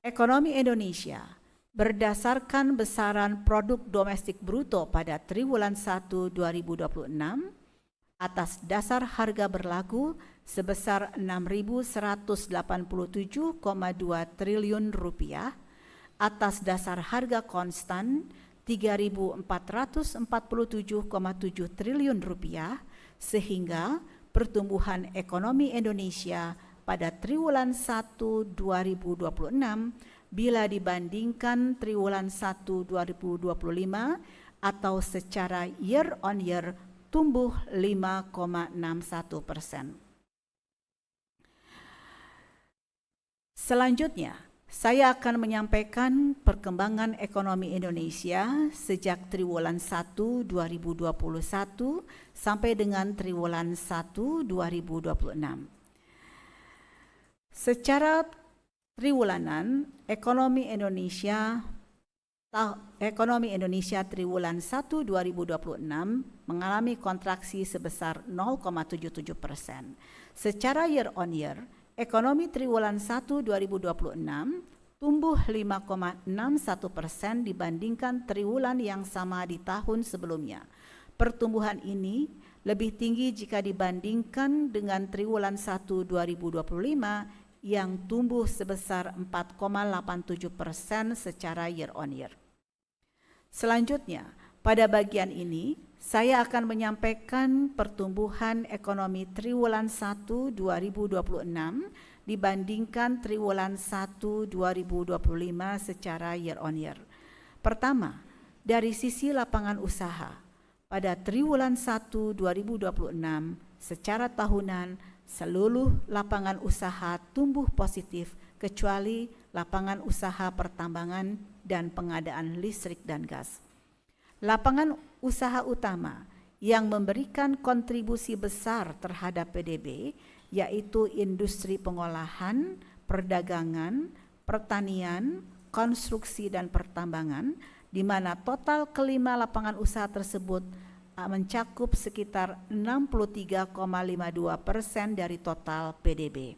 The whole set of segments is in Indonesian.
Ekonomi Indonesia berdasarkan besaran produk domestik bruto pada triwulan 1 2026 atas dasar harga berlaku sebesar Rp6.187,2 triliun, atas dasar harga konstan Rp3.447,7 triliun, sehingga pertumbuhan ekonomi Indonesia pada triwulan 1 2026 bila dibandingkan triwulan 1 2025 atau secara year on year tumbuh 5,61%. Selanjutnya, saya akan menyampaikan perkembangan ekonomi Indonesia sejak triwulan 1 2021 sampai dengan triwulan 1 2026. Secara triwulanan, ekonomi Indonesia triwulan 1 2026 mengalami kontraksi sebesar 0,77%. Secara year on year, ekonomi triwulan 1 2026 tumbuh 5,61% dibandingkan triwulan yang sama di tahun sebelumnya. Pertumbuhan ini lebih tinggi jika dibandingkan dengan triwulan 1 2025 yang tumbuh sebesar 4,87% secara year on year. Selanjutnya, pada bagian ini saya akan menyampaikan pertumbuhan ekonomi triwulan 1 2026 dibandingkan triwulan 1 2025 secara year on year. Pertama, dari sisi lapangan usaha, pada triwulan 1 2026 secara tahunan seluruh lapangan usaha tumbuh positif kecuali lapangan usaha pertambangan dan pengadaan listrik dan gas. Lapangan usaha utama yang memberikan kontribusi besar terhadap PDB yaitu industri pengolahan, perdagangan, pertanian, konstruksi dan pertambangan, di mana total kelima lapangan usaha tersebut mencakup sekitar 63,52% dari total PDB.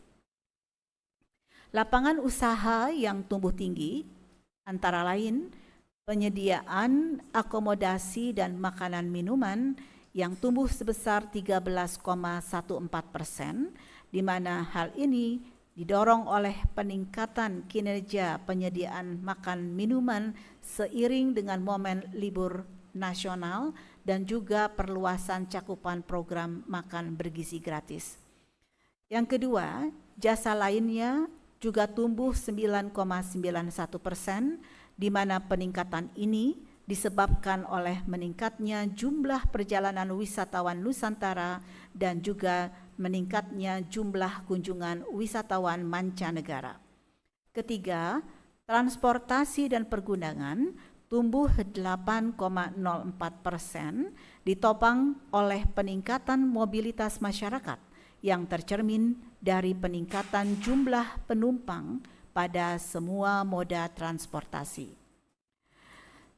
Lapangan usaha yang tumbuh tinggi antara lain penyediaan akomodasi dan makanan minuman yang tumbuh sebesar 13,14%, di mana hal ini didorong oleh peningkatan kinerja penyediaan makan minuman seiring dengan momen libur nasional dan juga perluasan cakupan program makan bergizi gratis. Yang kedua, jasa lainnya juga tumbuh 9,91%, di mana peningkatan ini disebabkan oleh meningkatnya jumlah perjalanan wisatawan Nusantara dan juga meningkatnya jumlah kunjungan wisatawan mancanegara. Ketiga, transportasi dan pergundangan tumbuh 8,04%, ditopang oleh peningkatan mobilitas masyarakat yang tercermin dari peningkatan jumlah penumpang pada semua moda transportasi.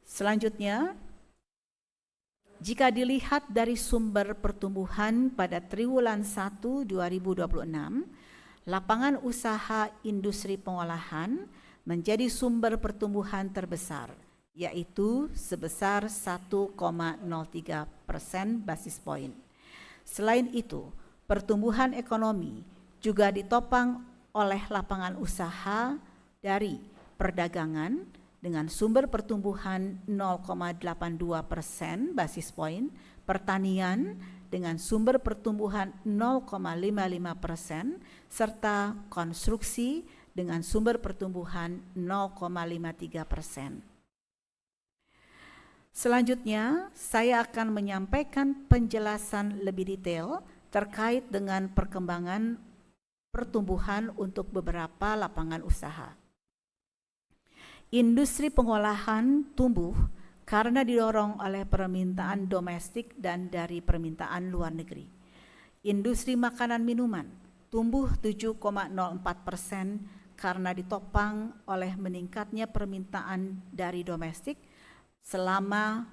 Selanjutnya, jika dilihat dari sumber pertumbuhan pada triwulan 1 2026, lapangan usaha industri pengolahan menjadi sumber pertumbuhan terbesar, yaitu sebesar 1,03% basis poin. Selain itu, pertumbuhan ekonomi juga ditopang oleh lapangan usaha dari perdagangan dengan sumber pertumbuhan 0,82% basis poin, pertanian dengan sumber pertumbuhan 0,55%, serta konstruksi dengan sumber pertumbuhan 0,53%. Selanjutnya, saya akan menyampaikan penjelasan lebih detail terkait dengan perkembangan pertumbuhan untuk beberapa lapangan usaha. Industri pengolahan tumbuh karena didorong oleh permintaan domestik dan dari permintaan luar negeri. Industri makanan minuman tumbuh 7,04% karena ditopang oleh meningkatnya permintaan dari domestik selama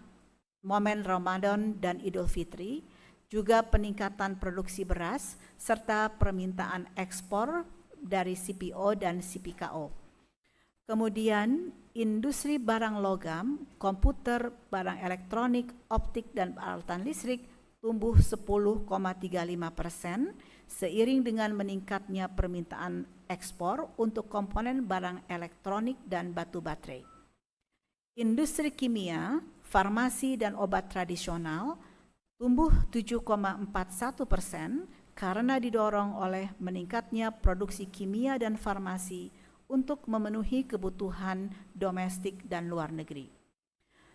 momen Ramadan dan Idul Fitri, juga peningkatan produksi beras serta permintaan ekspor dari CPO dan CPKO. Kemudian industri barang logam, komputer, barang elektronik, optik, dan peralatan listrik tumbuh 10,35% seiring dengan meningkatnya permintaan ekspor untuk komponen barang elektronik dan batu baterai. Industri kimia, farmasi, dan obat tradisional tumbuh 7,41% karena didorong oleh meningkatnya produksi kimia dan farmasi untuk memenuhi kebutuhan domestik dan luar negeri.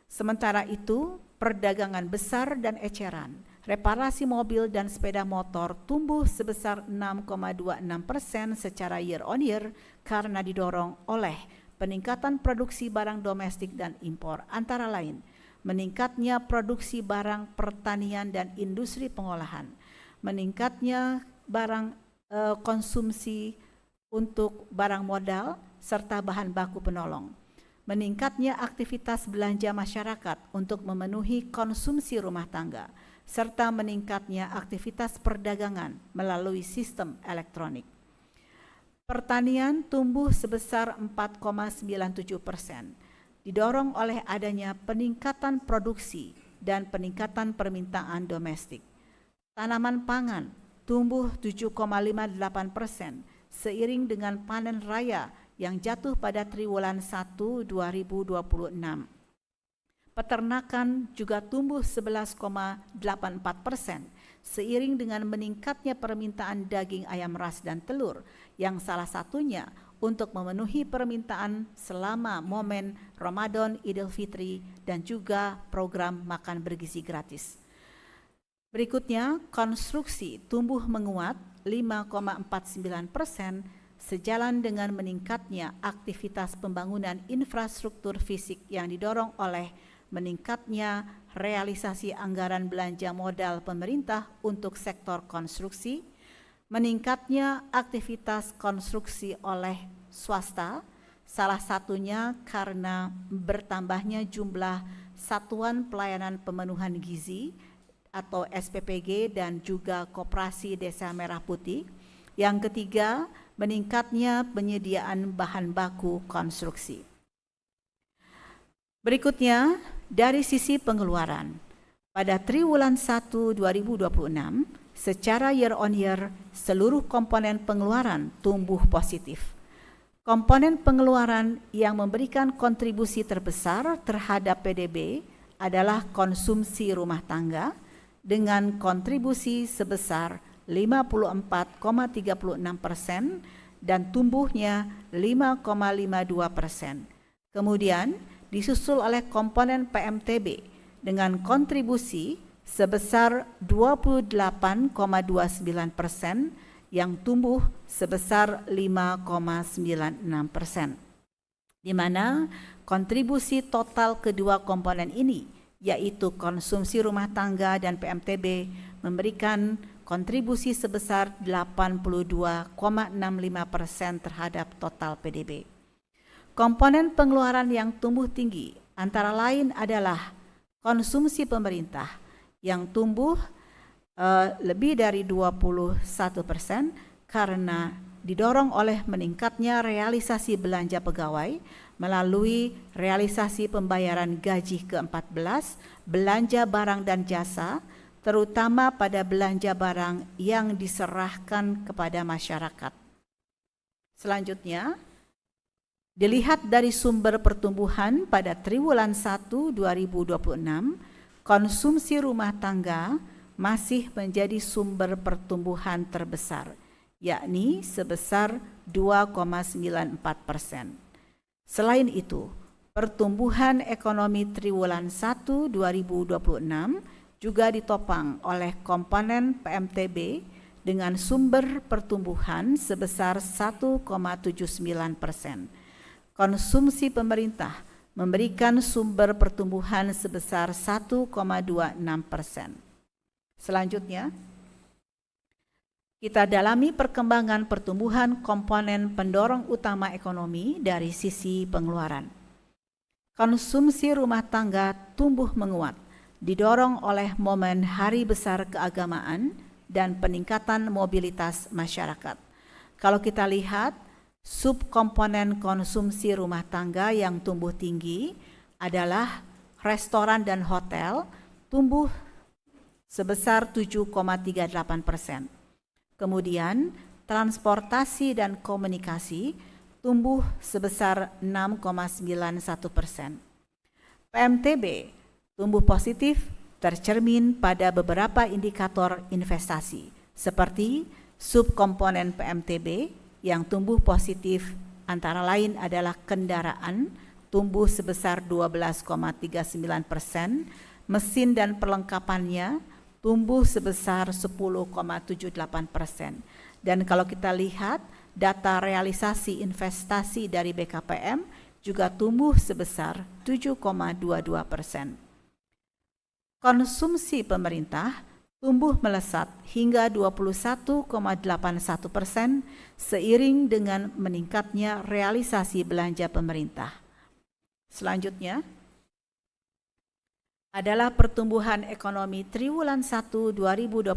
Sementara itu, perdagangan besar dan eceran, reparasi mobil dan sepeda motor tumbuh sebesar 6,26% secara year on year karena didorong oleh peningkatan produksi barang domestik dan impor, antara lain meningkatnya produksi barang pertanian dan industri pengolahan, meningkatnya barang konsumsi untuk barang modal serta bahan baku penolong, meningkatnya aktivitas belanja masyarakat untuk memenuhi konsumsi rumah tangga, serta meningkatnya aktivitas perdagangan melalui sistem elektronik. Pertanian tumbuh sebesar 4,97%, didorong oleh adanya peningkatan produksi dan peningkatan permintaan domestik. Tanaman pangan tumbuh 7,58% seiring dengan panen raya yang jatuh pada triwulan 1 2026. Peternakan juga tumbuh 11,84% seiring dengan meningkatnya permintaan daging ayam ras dan telur, yang salah satunya untuk memenuhi permintaan selama momen Ramadan, Idul Fitri, dan juga program makan bergizi gratis. Berikutnya, konstruksi tumbuh menguat 5,49% sejalan dengan meningkatnya aktivitas pembangunan infrastruktur fisik yang didorong oleh meningkatnya realisasi anggaran belanja modal pemerintah untuk sektor konstruksi, meningkatnya aktivitas konstruksi oleh swasta, salah satunya karena bertambahnya jumlah satuan pelayanan pemenuhan gizi atau SPPG dan juga Koperasi Desa Merah Putih. Yang ketiga, meningkatnya penyediaan bahan baku konstruksi. Berikutnya, dari sisi pengeluaran. Pada triwulan 1 2026, secara year on year, seluruh komponen pengeluaran tumbuh positif. Komponen pengeluaran yang memberikan kontribusi terbesar terhadap PDB adalah konsumsi rumah tangga dengan kontribusi sebesar 54,36% dan tumbuhnya 5,52%. Kemudian disusul oleh komponen PMTB dengan kontribusi sebesar 28,29% yang tumbuh sebesar 5,96%. Di mana kontribusi total kedua komponen ini, yaitu konsumsi rumah tangga dan PMTB, memberikan kontribusi sebesar 82,65% terhadap total PDB. Komponen pengeluaran yang tumbuh tinggi antara lain adalah konsumsi pemerintah yang tumbuh lebih dari 21% karena didorong oleh meningkatnya realisasi belanja pegawai melalui realisasi pembayaran gaji ke-14, belanja barang dan jasa, terutama pada belanja barang yang diserahkan kepada masyarakat. Selanjutnya, dilihat dari sumber pertumbuhan pada triwulan 1 2026, konsumsi rumah tangga masih menjadi sumber pertumbuhan terbesar, yakni sebesar 2,94%. Selain itu, pertumbuhan ekonomi triwulan 1 2026 juga ditopang oleh komponen PMTB dengan sumber pertumbuhan sebesar 1,79%. Konsumsi pemerintah memberikan sumber pertumbuhan sebesar 1,26%. Selanjutnya, kita dalami perkembangan pertumbuhan komponen pendorong utama ekonomi dari sisi pengeluaran. Konsumsi rumah tangga tumbuh menguat, didorong oleh momen hari besar keagamaan dan peningkatan mobilitas masyarakat. Kalau kita lihat Subkomponen konsumsi rumah tangga yang tumbuh tinggi adalah restoran dan hotel, tumbuh sebesar 7,38%. Kemudian transportasi dan komunikasi tumbuh sebesar 6,91%. PMTB tumbuh positif tercermin pada beberapa indikator investasi seperti subkomponen PMTB yang tumbuh positif antara lain adalah kendaraan tumbuh sebesar 12,39%, mesin dan perlengkapannya tumbuh sebesar 10,78%. Dan kalau kita lihat data realisasi investasi dari BKPM juga tumbuh sebesar 7,22%. Konsumsi pemerintah tumbuh melesat hingga 21,81% seiring dengan meningkatnya realisasi belanja pemerintah. Selanjutnya adalah pertumbuhan ekonomi triwulan 1 2026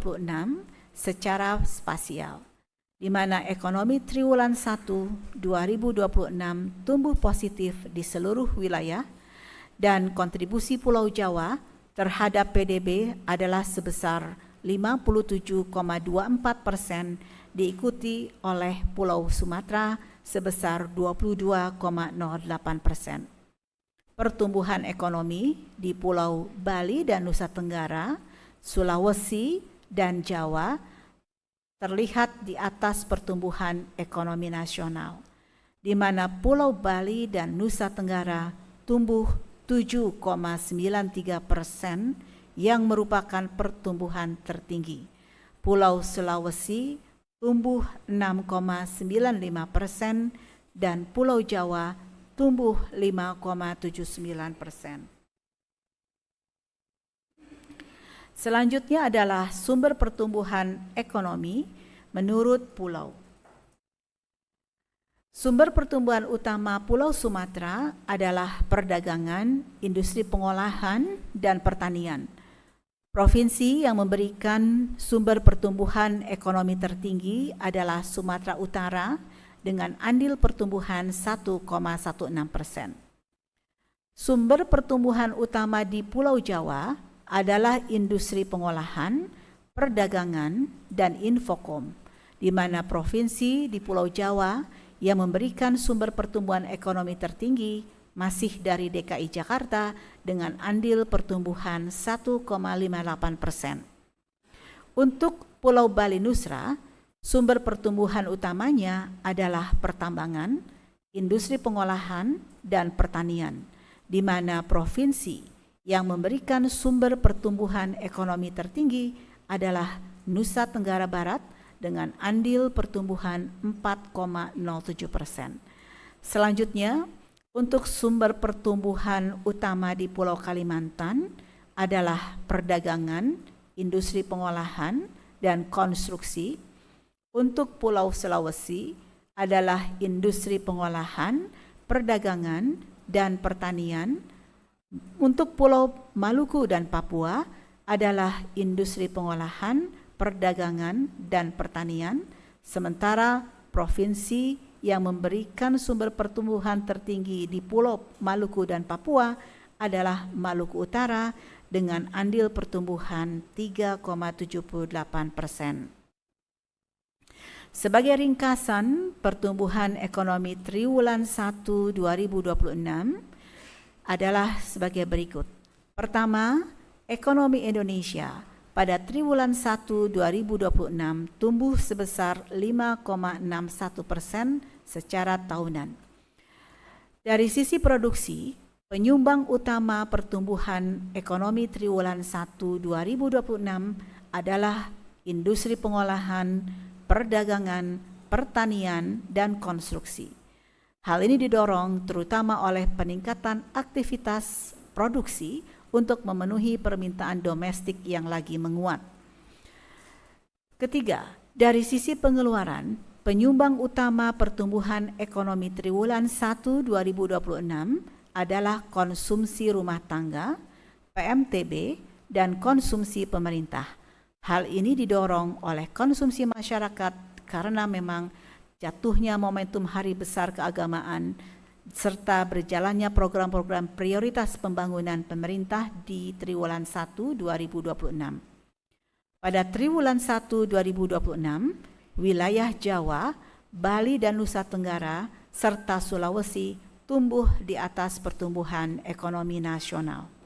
secara spasial, di mana ekonomi triwulan 1 2026 tumbuh positif di seluruh wilayah dan kontribusi Pulau Jawa terhadap PDB adalah sebesar 57,24%, diikuti oleh Pulau Sumatera sebesar 22,08%. Pertumbuhan ekonomi di Pulau Bali dan Nusa Tenggara, Sulawesi, dan Jawa terlihat di atas pertumbuhan ekonomi nasional, di mana Pulau Bali dan Nusa Tenggara tumbuh 7,93% yang merupakan pertumbuhan tertinggi. Pulau Sulawesi tumbuh 6,95% dan Pulau Jawa tumbuh 5,79%. Selanjutnya adalah sumber pertumbuhan ekonomi menurut pulau. Sumber pertumbuhan utama Pulau Sumatera adalah perdagangan, industri pengolahan, dan pertanian. Provinsi yang memberikan sumber pertumbuhan ekonomi tertinggi adalah Sumatera Utara dengan andil pertumbuhan 1,16%. Sumber pertumbuhan utama di Pulau Jawa adalah industri pengolahan, perdagangan, dan infokom, di mana provinsi di Pulau Jawa yang memberikan sumber pertumbuhan ekonomi tertinggi masih dari DKI Jakarta dengan andil pertumbuhan 1,58%. Untuk Pulau Bali Nusra, sumber pertumbuhan utamanya adalah pertambangan, industri pengolahan, dan pertanian, di mana provinsi yang memberikan sumber pertumbuhan ekonomi tertinggi adalah Nusa Tenggara Barat dengan andil pertumbuhan 4,07%. Selanjutnya, untuk sumber pertumbuhan utama di Pulau Kalimantan adalah perdagangan, industri pengolahan, dan konstruksi. Untuk Pulau Sulawesi adalah industri pengolahan, perdagangan, dan pertanian. Untuk Pulau Maluku dan Papua adalah industri pengolahan, perdagangan, dan pertanian, sementara provinsi yang memberikan sumber pertumbuhan tertinggi di Pulau Maluku dan Papua adalah Maluku Utara dengan andil pertumbuhan 3,78%. Sebagai ringkasan, pertumbuhan ekonomi triwulan 1 2026 adalah sebagai berikut. Pertama, ekonomi Indonesia pada triwulan 1 2026 tumbuh sebesar 5,61% secara tahunan. Dari sisi produksi, penyumbang utama pertumbuhan ekonomi triwulan 1 2026 adalah industri pengolahan, perdagangan, pertanian, dan konstruksi. Hal ini didorong terutama oleh peningkatan aktivitas produksi untuk memenuhi permintaan domestik yang lagi menguat. Ketiga, dari sisi pengeluaran, penyumbang utama pertumbuhan ekonomi triwulan 1 2026 adalah konsumsi rumah tangga, PMTB, dan konsumsi pemerintah. Hal ini didorong oleh konsumsi masyarakat karena memang jatuhnya momentum Hari Besar Keagamaan, serta berjalannya program-program prioritas pembangunan pemerintah di Triwulan 1 2026. Pada Triwulan 1 2026, wilayah Jawa, Bali dan Nusa Tenggara, serta Sulawesi tumbuh di atas pertumbuhan ekonomi nasional.